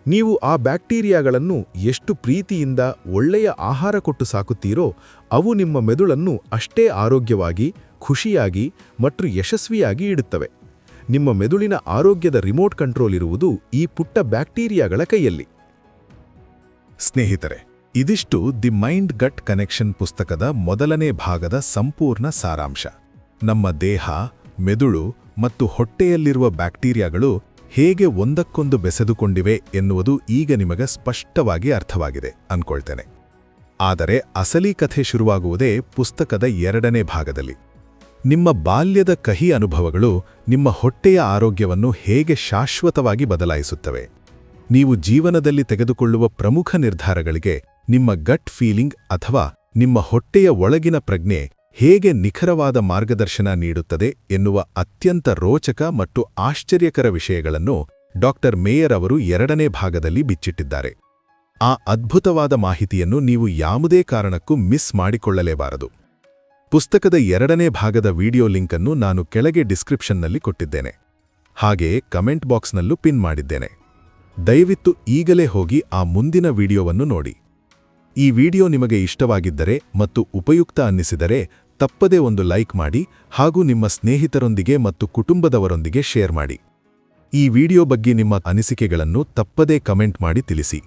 ನೀವು ಆ ಬ್ಯಾಕ್ಟೀರಿಯಾಗಳನ್ನು ಎಷ್ಟು ಪ್ರೀತಿಯಿಂದ ಒಳ್ಳೆಯ ಆಹಾರ ಕೊಟ್ಟು ಸಾಕುತ್ತೀರೋ, ಅವು ನಿಮ್ಮ ಮೆದುಳನ್ನು ಅಷ್ಟೇ ಆರೋಗ್ಯವಾಗಿ, ಖುಷಿಯಾಗಿ ಮತ್ತು ಯಶಸ್ವಿಯಾಗಿ ಇಡುತ್ತವೆ. ನಿಮ್ಮ ಮೆದುಳಿನ ಆರೋಗ್ಯದ ರಿಮೋಟ್ ಕಂಟ್ರೋಲ್ ಇರುವುದು ಈ ಪುಟ್ಟ ಬ್ಯಾಕ್ಟೀರಿಯಾಗಳ ಕೈಯಲ್ಲಿ. ಸ್ನೇಹಿತರೆ, ಇದಿಷ್ಟು ದಿ ಮೈಂಡ್ ಗಟ್ ಕನೆಕ್ಷನ್ ಪುಸ್ತಕದ ಮೊದಲನೇ ಭಾಗದ ಸಂಪೂರ್ಣ ಸಾರಾಂಶ. ನಮ್ಮ ದೇಹ, ಮೆದುಳು ಮತ್ತು ಹೊಟ್ಟೆಯಲ್ಲಿರುವ ಬ್ಯಾಕ್ಟೀರಿಯಾಗಳು ಹೇಗೆ ಒಂದಕ್ಕೊಂದು ಬೆಸೆದುಕೊಂಡಿವೆ ಎನ್ನುವುದು ಈಗ ನಿಮಗೆ ಸ್ಪಷ್ಟವಾಗಿ ಅರ್ಥವಾಗಿದೆ ಅನ್ಕೊಳ್ತೇನೆ. ಆದರೆ ಅಸಲಿ ಕಥೆ ಶುರುವಾಗುವುದೇ ಪುಸ್ತಕದ 2ನೇ ಭಾಗದಲ್ಲಿ. ನಿಮ್ಮ ಬಾಲ್ಯದ ಕಹಿ ಅನುಭವಗಳು ನಿಮ್ಮ ಹೊಟ್ಟೆಯ ಆರೋಗ್ಯವನ್ನು ಹೇಗೆ ಶಾಶ್ವತವಾಗಿ ಬದಲಾಯಿಸುತ್ತವೆ. ನೀವು ಜೀವನದಲ್ಲಿ ತೆಗೆದುಕೊಳ್ಳುವ ಪ್ರಮುಖ ನಿರ್ಧಾರಗಳಿಗೆ ನಿಮ್ಮ ಗಟ್ ಫೀಲಿಂಗ್ ಅಥವಾ ನಿಮ್ಮ ಹೊಟ್ಟೆಯ ಒಳಗಿನ ಪ್ರಜ್ಞೆ ಹೇಗೆ ನಿಖರವಾದ ಮಾರ್ಗದರ್ಶನ ನೀಡುತ್ತದೆ ಎನ್ನುವ ಅತ್ಯಂತ ರೋಚಕ ಮತ್ತು ಆಶ್ಚರ್ಯಕರ ವಿಷಯಗಳನ್ನು ಡಾಕ್ಟರ್ ಮೇಯರ್ ಅವರು 2ನೇ ಭಾಗದಲ್ಲಿ ಬಿಚ್ಚಿಟ್ಟಿದ್ದಾರೆ. ಆ ಅದ್ಭುತವಾದ ಮಾಹಿತಿಯನ್ನು ನೀವು ಯಾವುದೇ ಕಾರಣಕ್ಕೂ ಮಿಸ್ ಮಾಡಿಕೊಳ್ಳಲೇಬಾರದು. ಪುಸ್ತಕದ 2ನೇ ಭಾಗದ ವಿಡಿಯೋ ಲಿಂಕ್ ಅನ್ನು ನಾನು ಕೆಳಗೆ ಡಿಸ್ಕ್ರಿಪ್ಷನ್ನಲ್ಲಿ ಕೊಟ್ಟಿದ್ದೇನೆ. ಹಾಗೆಯೇ ಕಮೆಂಟ್ ಬಾಕ್ಸ್ನಲ್ಲೂ ಪಿನ್ ಮಾಡಿದ್ದೇನೆ. ದಯವಿಟ್ಟು ಈಗಲೇ ಹೋಗಿ ಆ ಮುಂದಿನ ವಿಡಿಯೋವನ್ನು ನೋಡಿ. ಈ ವಿಡಿಯೋ ನಿಮಗೆ ಇಷ್ಟವಾಗಿದ್ದರೆ ಮತ್ತು ಉಪಯುಕ್ತ ಅನ್ನಿಸಿದರೆ ತಪ್ಪದೇ ಒಂದು ಲೈಕ್ ಮಾಡಿ ಹಾಗೂ ನಿಮ್ಮ ಸ್ನೇಹಿತರೊಂದಿಗೆ ಮತ್ತು ಕುಟುಂಬದವರೊಂದಿಗೆ ಶೇರ್ ಮಾಡಿ. ಈ ವಿಡಿಯೋ ಬಗ್ಗೆ ನಿಮ್ಮ ಅನಿಸಿಕೆಗಳನ್ನು ತಪ್ಪದೇ ಕಮೆಂಟ್ ಮಾಡಿ ತಿಳಿಸಿ.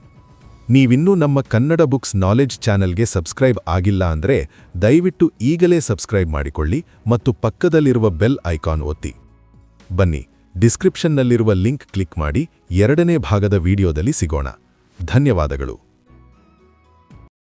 ನೀವಿನ್ನೂ ನಮ್ಮ ಕನ್ನಡ ಬುಕ್ಸ್ ನಾಲೆಡ್ಜ್ ಚಾನೆಲ್ಗೆ ಸಬ್ಸ್ಕ್ರೈಬ್ ಆಗಿಲ್ಲ ಅಂದರೆ ದಯವಿಟ್ಟು ಈಗಲೇ ಸಬ್ಸ್ಕ್ರೈಬ್ ಮಾಡಿಕೊಳ್ಳಿ ಮತ್ತು ಪಕ್ಕದಲ್ಲಿರುವ ಬೆಲ್ ಐಕಾನ್ ಒತ್ತಿ. ಬನ್ನಿ, ಡಿಸ್ಕ್ರಿಪ್ಷನ್ನಲ್ಲಿರುವ ಲಿಂಕ್ ಕ್ಲಿಕ್ ಮಾಡಿ 2ನೇ ಭಾಗದ ವಿಡಿಯೋದಲ್ಲಿ ಸಿಗೋಣ. ಧನ್ಯವಾದಗಳು.